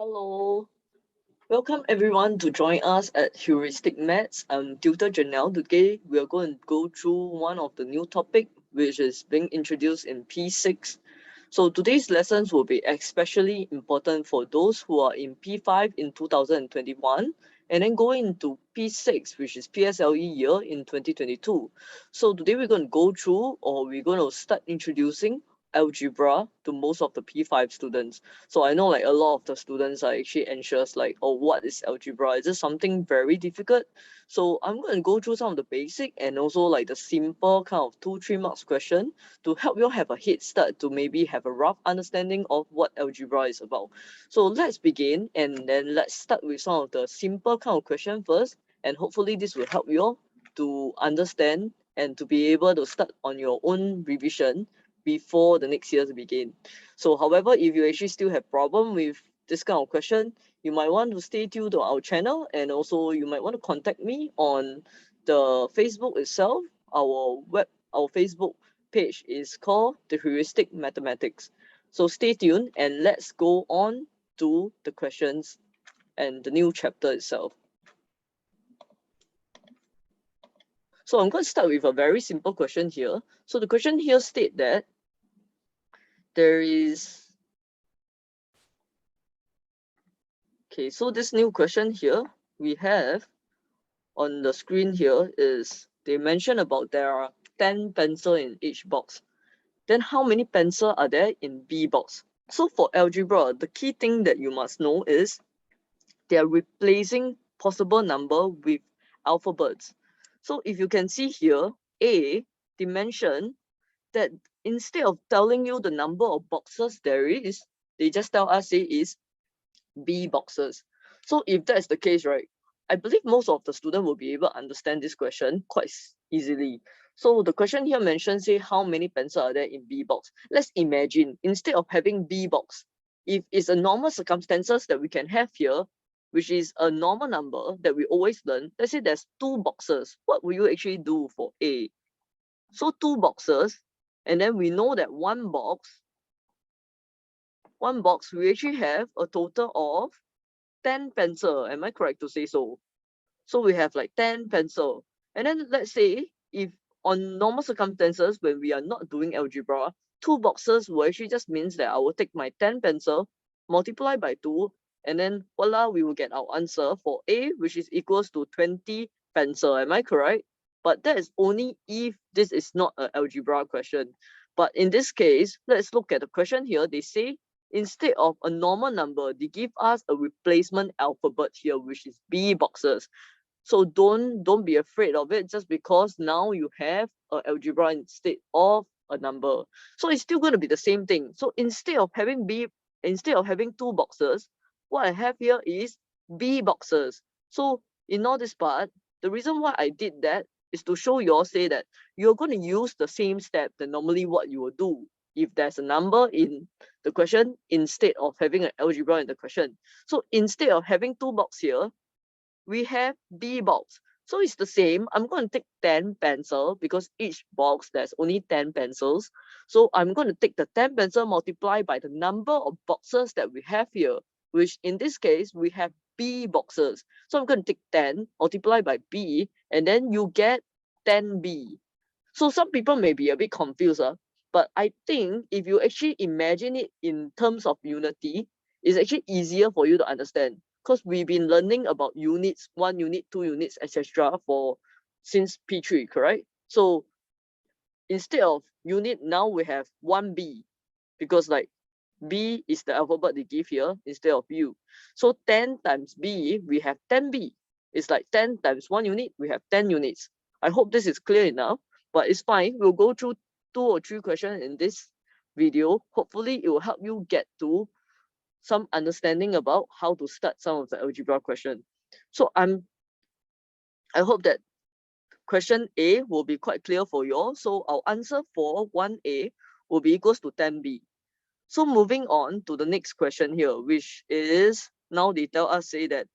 Hello, welcome everyone to join us at Heuristic Maths. I'm Tutor Janelle. Today we are going to go through one of the new topic which is being introduced in P6. So today's lessons will be especially important for those who are in P5 in 2021 and then going into P6, which is PSLE year in 2022. So today we're going to go through, or we're going to start introducing algebra to most of the P5 students. So I know like a lot of the students are actually anxious, like, oh, what is algebra? Is it something very difficult? So I'm going to go through some of the basic and also like the simple kind of 2-3 marks question to help you have a head start to maybe have a rough understanding of what algebra is about. So let's begin, and then let's start with some of the simple kind of question first, and hopefully this will help you to understand and to be able to start on your own revision before the next year to begin. So however, if you actually still have problem with this kind of question, you might want to stay tuned to our channel, and also you might want to contact me on the Facebook itself. Our Facebook page is called the Heuristic Mathematics. So stay tuned and let's go on to the questions and the new chapter itself. So I'm going to start with a very simple question here. So the question here states that there is, okay, so this new question here we have on the screen here is they mention about there are 10 pencils in each box. Then how many pencils are there in B box? So for algebra, the key thing that you must know is they are replacing possible number with alphabets. So if you can see here, A, they mention that instead of telling you the number of boxes there is, they just tell us it is B boxes. So if that's the case, right, I believe most of the students will be able to understand this question quite easily. So the question here mentions, say, how many pencils are there in B box? Let's imagine, instead of having B box, if it's a normal circumstances that we can have here, which is a normal number that we always learn, let's say there's 2 boxes, what will you actually do for A? So 2 boxes, and then we know that one box, we actually have a total of 10 pencil. Am I correct to say so? So we have like 10 pencil. And then let's say if on normal circumstances when we are not doing algebra, 2 boxes will actually just means that I will take my 10 pencil, multiply by 2, and then voila, we will get our answer for A, which is equals to 20 pencil. Am I correct? But that is only if this is not an algebra question. But in this case, let's look at the question here. They say instead of a normal number, they give us a replacement alphabet here, which is B boxes. So don't be afraid of it just because now you have an algebra instead of a number. So it's still going to be the same thing. So instead of having 2 boxes, what I have here is B boxes. So in all this part, the reason why I did that is to show you all, say that you're going to use the same step than normally what you will do if there's a number in the question instead of having an algebra in the question. So instead of having 2 boxes here, we have B box. So it's the same. I'm going to take 10 pencil because each box there's only 10 pencils. So I'm going to take the 10 pencil multiplied by the number of boxes that we have here, which in this case we have B boxes. So I'm going to take 10 multiplied by B, and then you get 10B. So some people may be a bit confused, but I think if you actually imagine it in terms of unity, it's actually easier for you to understand, because we've been learning about units, 1 unit, 2 units, etc. for since P3, correct? So instead of unit, now we have 1B, because like B is the alphabet they give here instead of U. So 10 times B, we have 10B. It's like 10 times 1 unit, we have 10 units. I hope this is clear enough, but it's fine. We'll go through 2 or 3 questions in this video. Hopefully it will help you get to some understanding about how to start some of the algebra question. So I hope that question A will be quite clear for you all. So our answer for 1A will be equals to 10B. So moving on to the next question here, which is, now they tell us, say that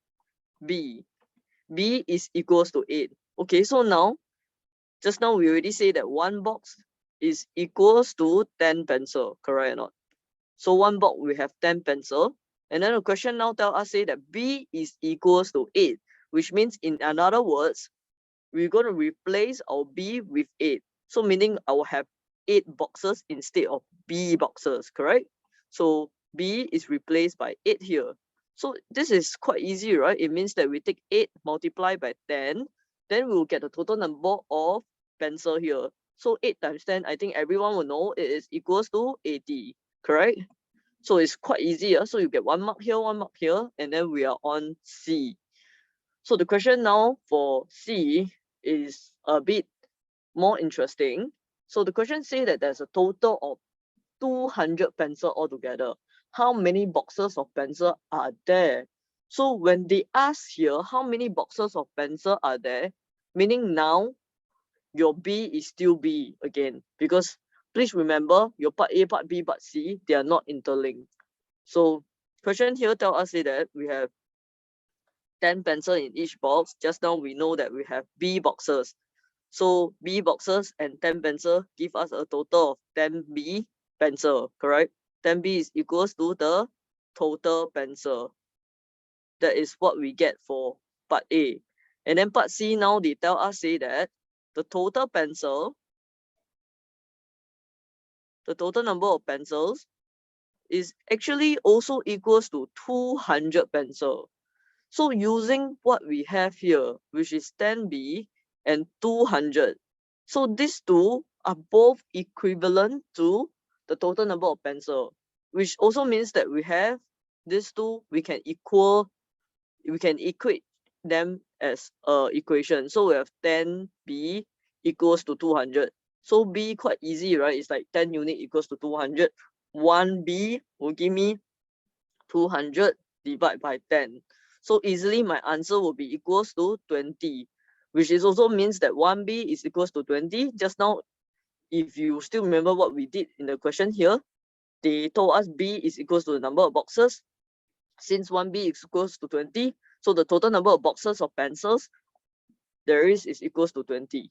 B is equals to 8. Okay, so now, just now we already say that 1 box is equals to 10 pencil, correct or not? So 1 box we have 10 pencil. And then the question now tells us say that B is equals to 8, which means in other words, we're going to replace our B with 8. So meaning I will have 8 boxes instead of B boxes, correct? So B is replaced by 8 here. So this is quite easy, right? It means that we take 8 multiplied by 10, then we'll get the total number of pencil here. So 8 times 10, I think everyone will know it is equals to 80, correct? So it's quite easy. So you get 1 mark here, 1 mark here, and then we are on C. So the question now for C is a bit more interesting. So the question says that there's a total of 200 pencils altogether. How many boxes of pencil are there? So when they ask here, how many boxes of pencil are there? Meaning now your B is still B again, because please remember your part A, part B, part C, they are not interlinked. So question here tell us that we have 10 pencils in each box. Just now we know that we have B boxes. So B boxes and 10 pencil give us a total of 10 B pencil, correct? 10 B is equals to the total pencil. That is what we get for part A. And then part C now they tell us say that the total pencil, the total number of pencils is actually also equals to 200 pencil. So using what we have here, which is 10B and 200. So these two are both equivalent to the total number of pencil, which also means that we have these two, we can equate them as a equation. So we have 10B equals to 200. So B quite easy, right? It's like 10 unit equals to 200. 1B will give me 200 divided by 10. So easily my answer will be equals to 20, which is also means that 1B is equals to 20. Just now, if you still remember what we did in the question here, they told us B is equals to the number of boxes. Since 1B is equals to 20, so the total number of boxes of pencils there is equals to 20.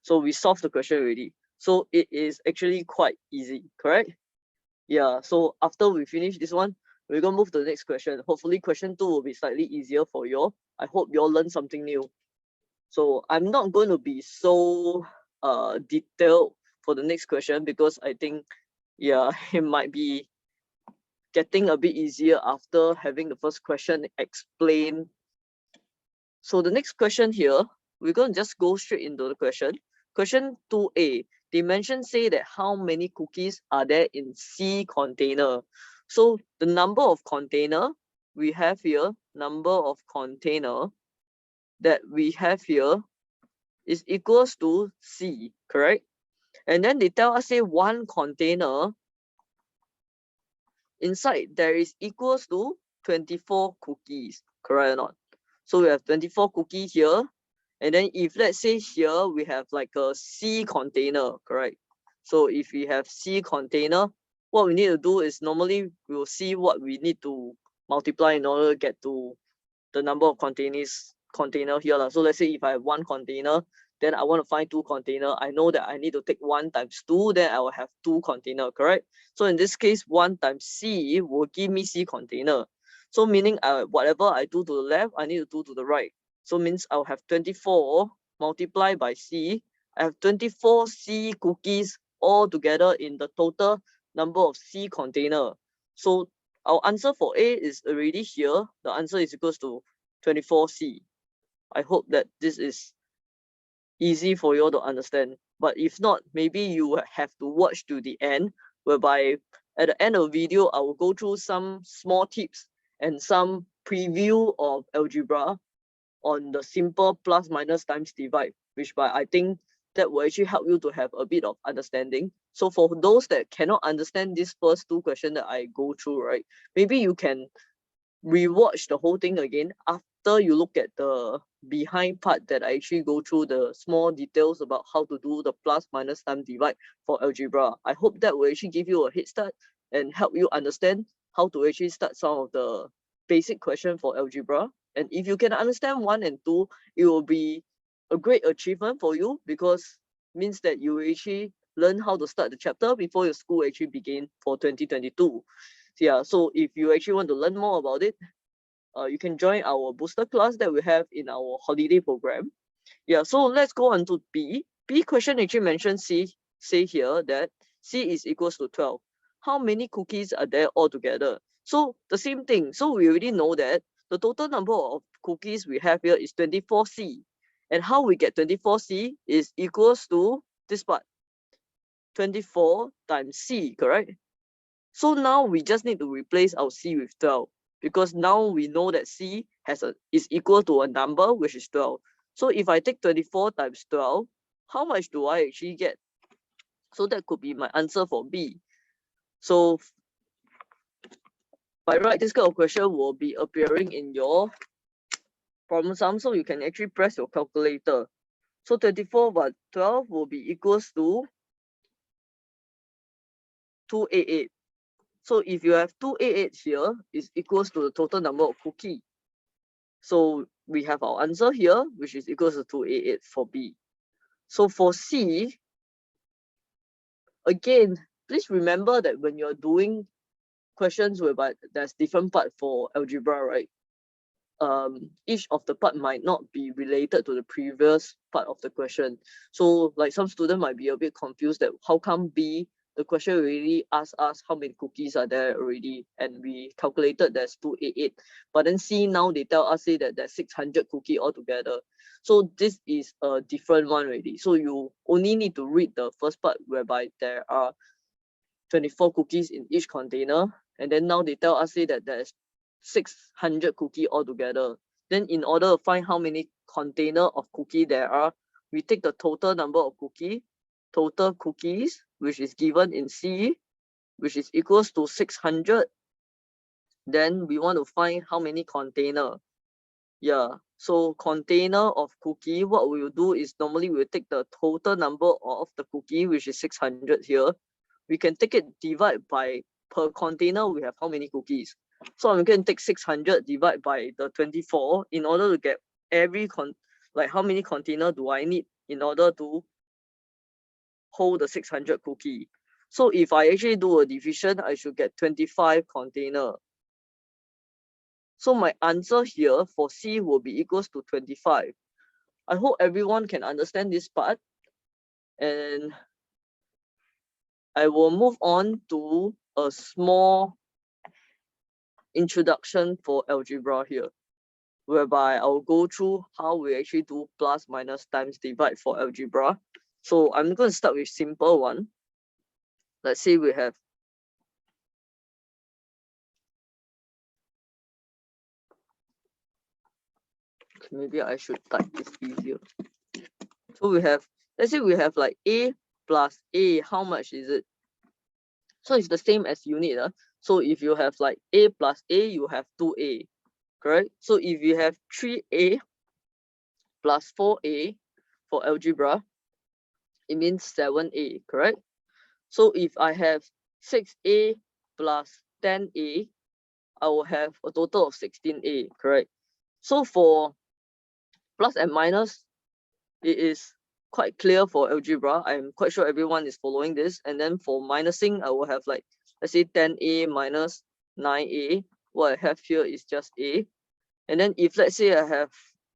So we solved the question already. So it is actually quite easy, correct? Yeah, so after we finish this one, we're gonna move to the next question. Hopefully question 2 will be slightly easier for you all. I hope you all learn something new. So I'm not going to be so detailed for the next question, because I think, yeah, it might be getting a bit easier after having the first question explained. So the next question here, we're going to just go straight into the question. Question 2A, they mention say that how many cookies are there in C container. So the number of container we have here, number of container that we have here is equals to C, correct? And then they tell us say one container inside there is equals to 24 cookies, correct or not? So we have 24 cookies here. And then if let's say here we have like a C container, correct? So if we have C container, what we need to do is normally we'll see what we need to multiply in order to get to the number of container here. So let's say if I have 1 container, then I want to find 2 container. I know that I need to take 1 times 2, then I will have 2 container, correct? So in this case, 1 times C will give me C container. So meaning whatever I do to the left, I need to do to the right. So means I'll have 24 multiplied by C. I have 24 C cookies all together in the total number of C container. So our answer for A is already here. The answer is equals to 24C. I hope that this is easy for you all to understand. But if not, maybe you have to watch to the end, whereby at the end of the video, I will go through some small tips and some preview of algebra on the simple plus minus times divide, which by I think that will actually help you to have a bit of understanding. So for those that cannot understand these first 2 questions that I go through, right, maybe you can rewatch the whole thing again after you look at the behind part that I actually go through the small details about how to do the plus minus time divide for algebra. I hope that will actually give you a head start and help you understand how to actually start some of the basic question for algebra. And if you can understand 1 and 2, it will be a great achievement for you, because means that you actually learn how to start the chapter before your school actually begin for 2022. Yeah, so if you actually want to learn more about it, you can join our booster class that we have in our holiday program. Yeah, so let's go on to B. B question actually mentions say here that C is equals to 12. How many cookies are there altogether? So the same thing. So we already know that the total number of cookies we have here is 24C. And how we get 24C is equals to this part, 24 times C, correct? So now we just need to replace our C with 12, because now we know that C is equal to a number which is 12. So if I take 24 times 12, how much do I actually get? So that could be my answer for B. So by right, this kind of question will be appearing in your problem sum, so you can actually press your calculator. So 24 by 12 will be equals to 288. So if you have 288 here, is equals to the total number of cookie. So we have our answer here, which is equals to 288 for B. So for C, again, please remember that when you're doing questions whereby there's different part for algebra, right? Each of the part might not be related to the previous part of the question. So like some student might be a bit confused that how come B, the question already asked us how many cookies are there already, and we calculated there's 288. But then C, now they tell us say that there's 600 cookie altogether. So this is a different one already. So you only need to read the first part whereby there are 24 cookies in each container, and then now they tell us say that there's 600 cookie altogether. Then in order to find how many container of cookie there are, we take the total number of total cookies, which is given in C, which is equals to 600. Then we want to find how many container. Yeah, so container of cookie, what we will do is normally we'll take the total number of the cookie, which is 600 here. We can take it divide by per container we have how many cookies. So I'm going to take 600 divide by the 24 in order to get like how many container do I need in order to hold the 600 cookie. So if I actually do a division, I should get 25 container. So my answer here for C will be equals to 25. I hope everyone can understand this part, and I will move on to a small introduction for algebra here, whereby I'll go through how we actually do plus, minus, times, divide for algebra. So I'm going to start with simple one. Let's say we have maybe I should type this easier. So we have, let's say we have like A plus A, how much is it? So it's the same as unit. So if you have like A plus A, you have 2A, correct? So if you have 3A plus 4A for algebra, it means 7A, correct? So if I have 6A plus 10A, I will have a total of 16A, correct? So for plus and minus, it is quite clear for algebra. I'm quite sure everyone is following this. And then for minusing, I will have like, let's say 10A minus 9A. What I have here is just A. And then if let's say I have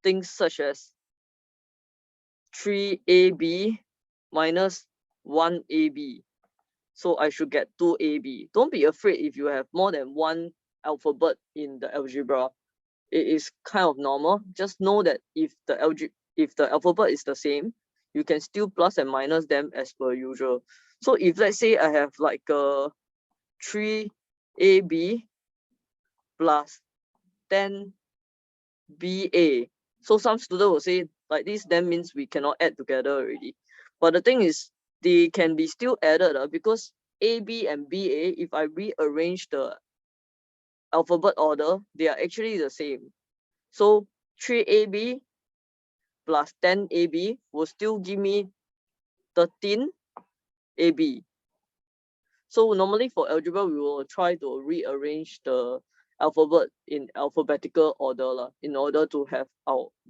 things such as 3AB minus 1AB, so I should get 2AB. Don't be afraid if you have more than one alphabet in the algebra. It is kind of normal. Just know that if the alphabet is the same, you can still plus and minus them as per usual. So if let's say I have like a 3AB plus 10BA, so some student will say like this then means we cannot add together already. But the thing is, they can be still added because AB and BA, if I rearrange the alphabet order, they are actually the same. So 3AB plus 10AB will still give me 13AB. So normally for algebra, we will try to rearrange the alphabet in alphabetical order in order to have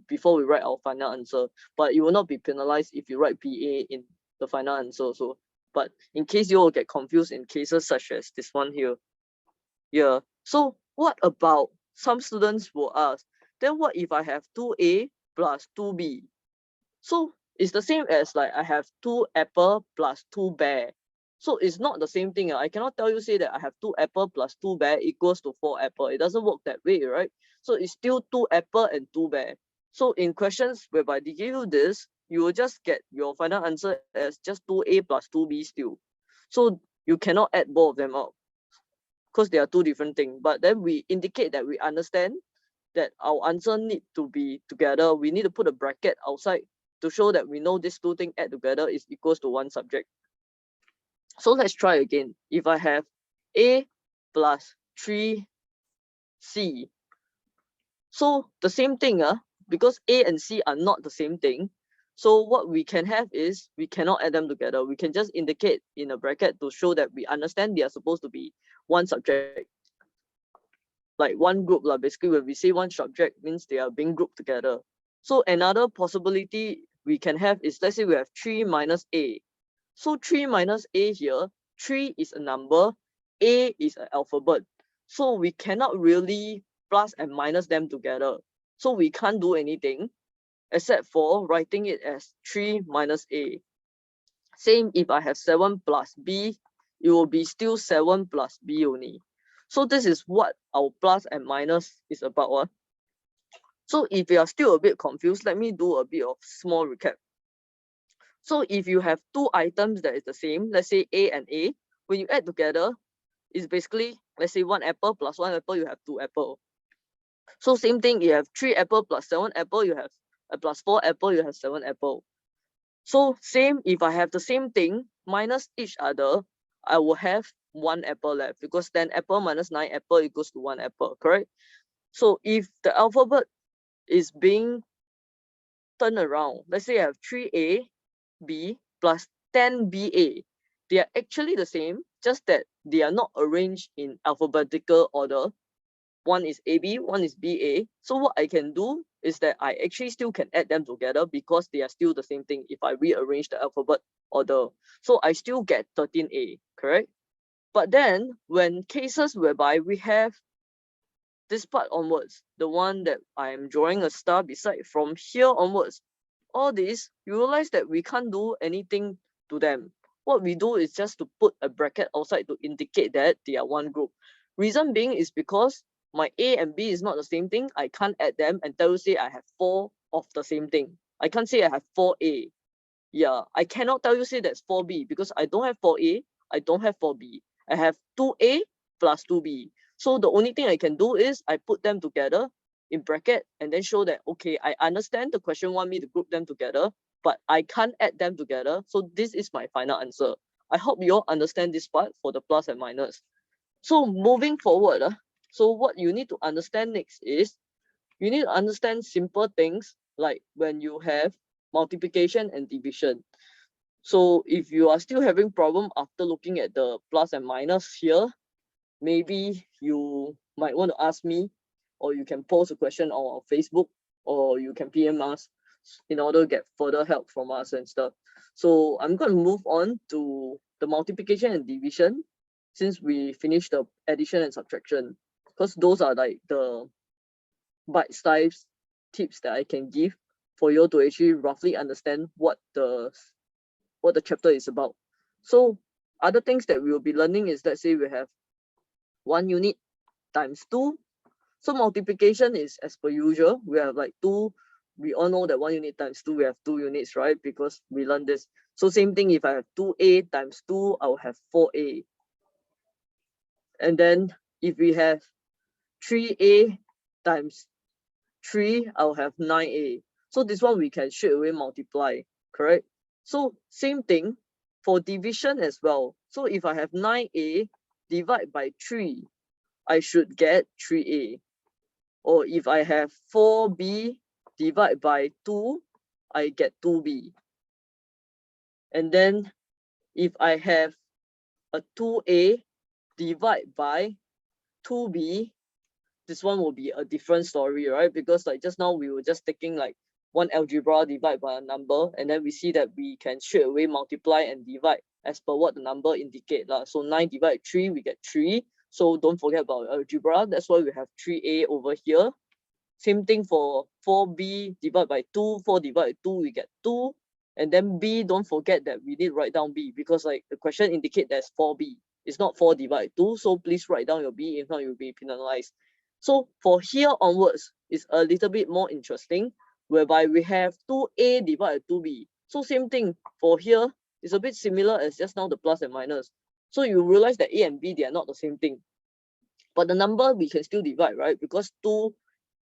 before we write our final answer. But you will not be penalized if you write BA in the final answer also. But in case you will get confused in cases such as this one here. Yeah. So what about some students will ask, then what if I have 2a plus 2b? So it's the same as like I have 2 apple plus 2 bear. So it's not the same thing. I cannot tell you say that I have 2 apple plus 2 bear equals to 4 apple. It doesn't work that way, right? So it's still 2 apple and 2 bear. So in questions whereby they give you this, you will just get your final answer as just 2a plus 2b still. So you cannot add both of them up because they are two different things. But then we indicate that we understand that our answer need to be together. We need to put a bracket outside to show that we know these two things add together is equals to one subject. So let's try again. If I have a plus 3c, so the same thing, because a and c are not the same thing. So what we can have is we cannot add them together. We can just indicate in a bracket to show that we understand they are supposed to be one subject, like one group. Basically, when we say one subject, means they are being grouped together. So another possibility we can have is, let's say we have 3 minus a. So 3 minus a here, 3 is a number, a is an alphabet. So we cannot really plus and minus them together. So we can't do anything except for writing it as 3 minus a. Same if I have 7 plus b, it will be still 7 plus b only. So this is what our plus and minus is about. So if you are still a bit confused, let me do a bit of small recap. So if you have two items that is the same, let's say A and A, when you add together, it's basically, let's say 1 apple plus 1 apple, you have 2 apple. So same thing, you have 3 apple plus 7 apple, you have plus 4 apple, you have 7 apple. So same, if I have the same thing minus each other, I will have 1 apple left, because 10 apple minus 9 apple equals to 1 apple, correct? So if the alphabet is being turned around, let's say I have 3a b plus 10ba, they are actually the same, just that they are not arranged in alphabetical order. One is AB, one is BA. So what I can do is that I actually still can add them together because they are still the same thing if I rearrange the alphabet order. So I still get 13A, correct? But then when cases whereby we have this part onwards, the one that I am drawing a star beside, from here onwards, all this, you realize that we can't do anything to them. What we do is just to put a bracket outside to indicate that they are one group. Reason being is because my A and B is not the same thing. I can't add them and tell you say I have 4 of the same thing. I can't say I have 4A. Yeah, I cannot tell you say that's 4B because I don't have 4A, I don't have 4B. I have 2A plus 2B. So the only thing I can do is I put them together in bracket and then show that, okay, I understand the question want me to group them together, but I can't add them together. So this is my final answer. I hope you all understand this part for the plus and minus. So moving forward, so what you need to understand next is you need to understand simple things like when you have multiplication and division. So if you are still having problem after looking at the plus and minus here, maybe you might want to ask me, or you can post a question on our Facebook, or you can PM us in order to get further help from us and stuff. So I'm going to move on to the multiplication and division since we finished the addition and subtraction, because those are like the bite-sized tips that I can give for you to actually roughly understand what the chapter is about. So other things that we will be learning is, let's say we have 1 unit times 2. So multiplication is as per usual. We have like 2. We all know that 1 unit times 2, we have 2 units, right? Because we learned this. So same thing, if I have 2a times 2, I will have 4a. And then if we have 3a times 3, I'll have 9a. So this one we can straight away multiply, correct? So same thing for division as well. So if I have 9a divide by 3, I should get 3a. Or if I have 4b divide by 2, I get 2b. And then if I have a 2a divide by 2b, this one will be a different story, right? Because like just now we were just taking like one algebra divide by a number, and then we see that we can straight away multiply and divide as per what the number indicate. So 9 divided 3, we get 3. So don't forget about algebra. That's why we have 3a over here. Same thing for 4b divided by 2. 4 divided by 2, we get 2. And then b, don't forget that we did write down b because like the question indicate there's 4b. It's not 4 divided by 2. So please write down your b, if not you'll be penalized. So for here onwards, it's a little bit more interesting, whereby we have 2a divided by 2b. So same thing for here, it's a bit similar as just now the plus and minus. So you realize that a and b, they are not the same thing. But the number we can still divide, right? Because 2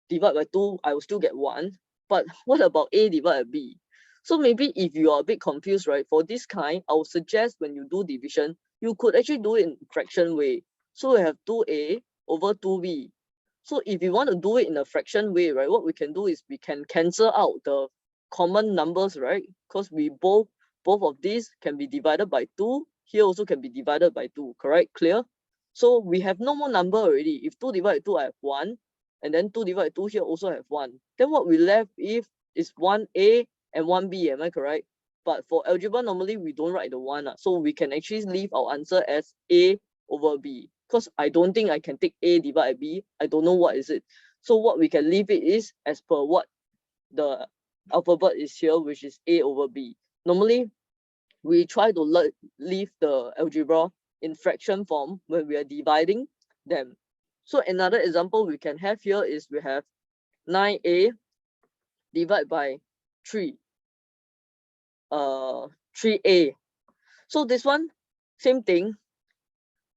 divided by 2, I will still get 1. But what about a divided by b? So maybe if you are a bit confused, right? For this kind, I would suggest when you do division, you could actually do it in fraction way. So we have 2a over 2b. So if you want to do it in a fraction way, right, what we can do is we can cancel out the common numbers, right? Because we both of these can be divided by 2. Here also can be divided by 2, correct? Clear? So we have no more number already. If 2 divided by 2, I have 1. And then 2 divided by 2 here also have 1. Then what we left if is 1a and 1b, am I correct? But for algebra, normally we don't write the 1. So we can actually leave our answer as a over b. Because I don't think I can take a divided by b. I don't know what is it. So what we can leave it is as per what the alphabet is here, which is a over b. Normally, we try to leave the algebra in fraction form when we are dividing them. So another example we can have here is we have 9a divided by 3. 3a. So this one, same thing.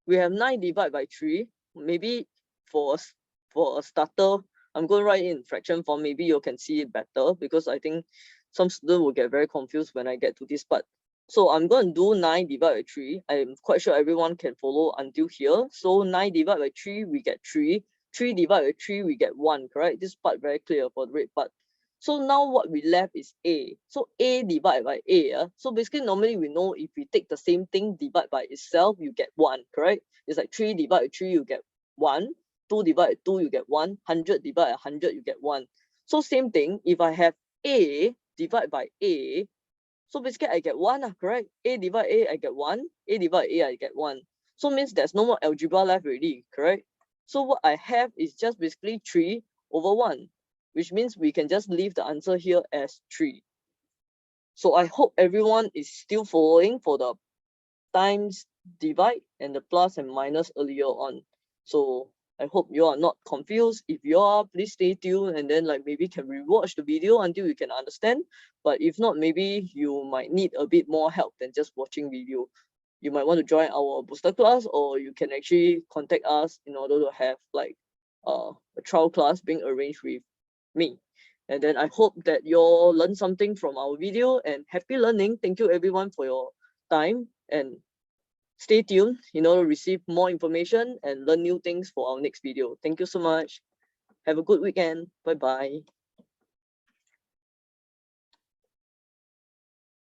We have 9 divided by 3. Maybe for a starter, I'm going to write in fraction form. Maybe you can see it better because I think some students will get very confused when I get to this part. So I'm going to do 9 divided by 3. I'm quite sure everyone can follow until here. So 9 divided by 3, we get 3. 3 divided by 3, we get 1, correct? This part very clear for the red part. So now what we left is a. So a divided by a. So basically, normally we know if we take the same thing, divide by itself, you get 1, correct? It's like 3 divided by 3, you get 1. 2 divided by 2, you get 1. 100 divided by 100, you get 1. So same thing, if I have a divided by a, so basically I get 1, correct? A divided a, I get 1. A divided a, I get 1. So means there's no more algebra left already, correct? So what I have is just basically 3 over 1, which means we can just leave the answer here as 3. So I hope everyone is still following for the times divide and the plus and minus earlier on. So I hope you are not confused. If you are, please stay tuned and then like maybe can rewatch the video until you can understand. But if not, maybe you might need a bit more help than just watching video. You might want to join our booster class, or you can actually contact us in order to have like a trial class being arranged with me. And then I hope that you all learned something from our video, and happy learning. Thank you everyone for your time, and stay tuned in order to receive more information and learn new things for our next video. Thank you so much. Have a good weekend. Bye bye.